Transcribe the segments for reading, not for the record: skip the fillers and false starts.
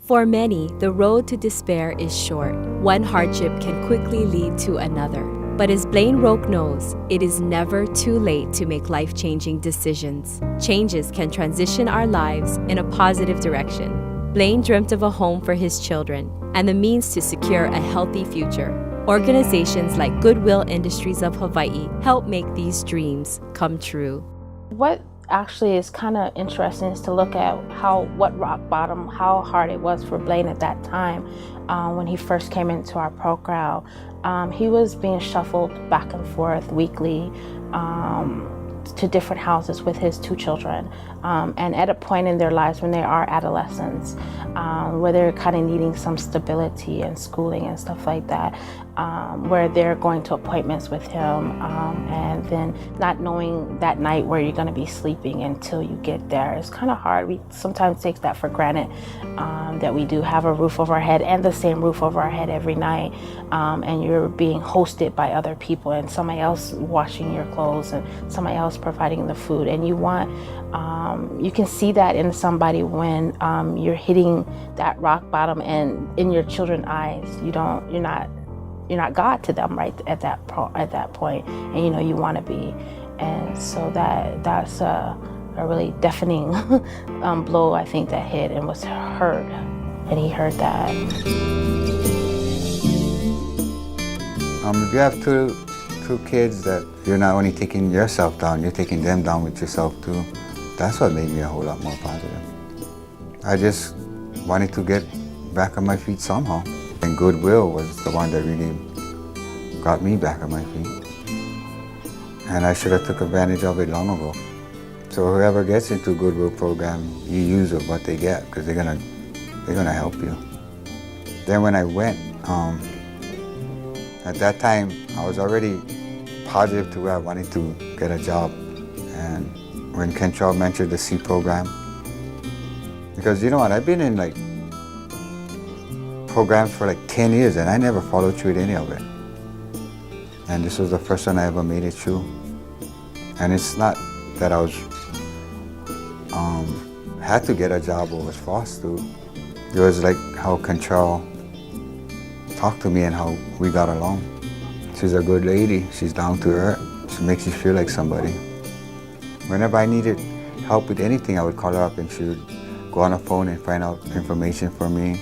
For many, the road to despair is short. One hardship can quickly lead to another. But as Blaine Roque knows, it is never too late to make life-changing decisions. Changes can transition our lives in a positive direction. Blaine dreamt of a home for his children and the means to secure a healthy future. Organizations like Goodwill Industries of Hawaii help make these dreams come true. What actually is kind of interesting is to look at what rock bottom, how hard it was for Blaine at that time when he first came into our program. He was being shuffled back and forth weekly to different houses with his 2 children. And at a point in their lives when they are adolescents, where they're kind of needing some stability and schooling and stuff like that, where they're going to appointments with him and then not knowing that night where you're going to be sleeping until you get there. It's kind of hard. We sometimes take that for granted, that we do have a roof over our head and the same roof over our head every night, and you're being hosted by other people and somebody else washing your clothes and somebody else providing the food. And you want, you can see that in somebody when you're hitting that rock bottom, and in your children's eyes, you're not God to them right at that point, and you want to be. And so that's a really deafening blow, I think, that hit and was heard, and he heard that. If you have two kids, that you're not only taking yourself down, you're taking them down with yourself too. That's what made me a whole lot more positive. I just wanted to get back on my feet somehow. And Goodwill was the one that really got me back on my feet. And I should have took advantage of it long ago. So whoever gets into Goodwill program, you use what they get, because they're gonna help you. Then when I went, at that time, I was already positive to where I wanted to get a job. And when Kentraw mentioned the C program, because you know what, I've been in like programs for like 10 years and I never followed through with any of it. And this was the first one I ever made it through. And it's not that I was had to get a job or was forced to. It was like how Kentraw talked to me and how we got along. She's a good lady. She's down to earth. She makes you feel like somebody. Whenever I needed help with anything, I would call her up and she would go on the phone and find out information for me,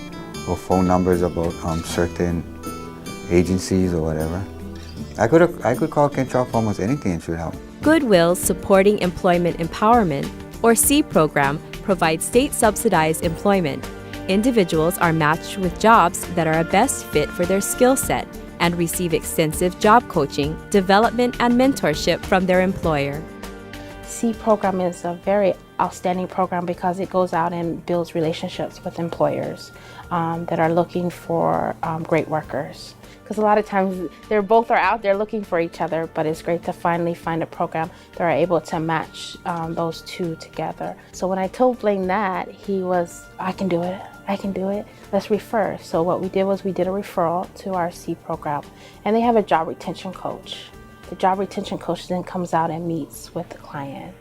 or phone numbers about certain agencies or whatever. I could call Kentraw for almost anything and she would help. Goodwill's Supporting Employment Empowerment, or C program, provides state-subsidized employment. Individuals are matched with jobs that are a best fit for their skill set and receive extensive job coaching, development, and mentorship from their employer. C program is a very outstanding program because it goes out and builds relationships with employers that are looking for great workers. Because a lot of times they're out there looking for each other, but it's great to finally find a program that are able to match those two together. So when I told Blaine that, he was, I can do it, let's refer. So what we did was we did a referral to our C program, and they have a job retention coach. The job retention coach then comes out and meets with the client.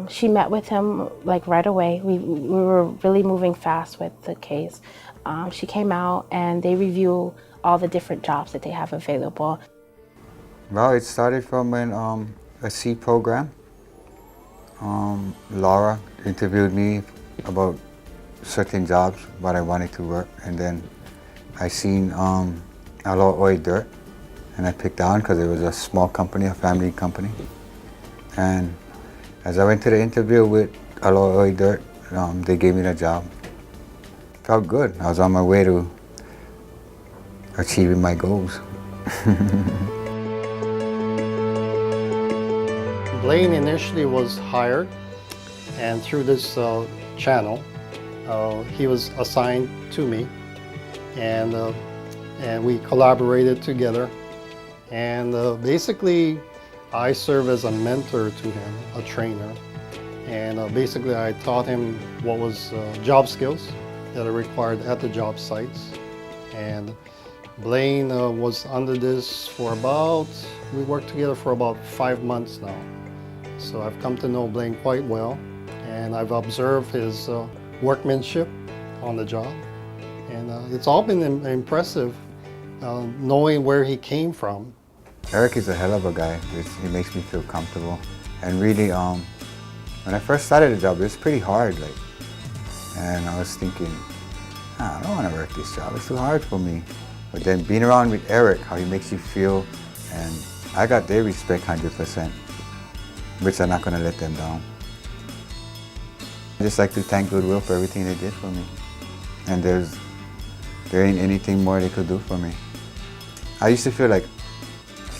She met with him like right away. We were really moving fast with the case. She came out and they review all the different jobs that they have available. Well, it started from when a C program. Laura interviewed me about certain jobs, what I wanted to work, and then I seen alloy oil dirt, and I picked on because it was a small company, a family company. And as I went to the interview with alloy oil dirt, they gave me the job. Felt good. I was on my way to achieving my goals. Blaine initially was hired, and through this channel, he was assigned to me, and we collaborated together. And basically, I serve as a mentor to him, a trainer. And basically, I taught him what was job skills that are required at the job sites. And Blaine was under this for we worked together for about 5 months now. So I've come to know Blaine quite well, and I've observed his workmanship, on the job. And it's all been impressive, knowing where he came from. Erik is a hell of a guy. He makes me feel comfortable. And really, when I first started the job, it was pretty hard. And I was thinking, I don't want to work this job. It's too hard for me. But then being around with Erik, how he makes you feel, and I got their respect 100%, which I'm not going to let them down. I just like to thank Goodwill for everything they did for me. And there ain't anything more they could do for me. I used to feel like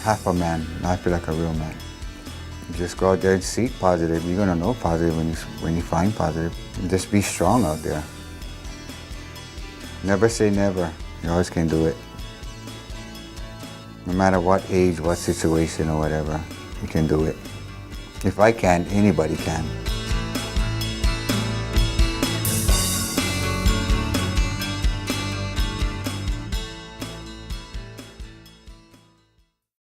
half a man. Now I feel like a real man. You just go out there and seek positive. You're gonna know positive when you find positive. And just be strong out there. Never say never. You always can do it. No matter what age, what situation or whatever, you can do it. If I can, anybody can.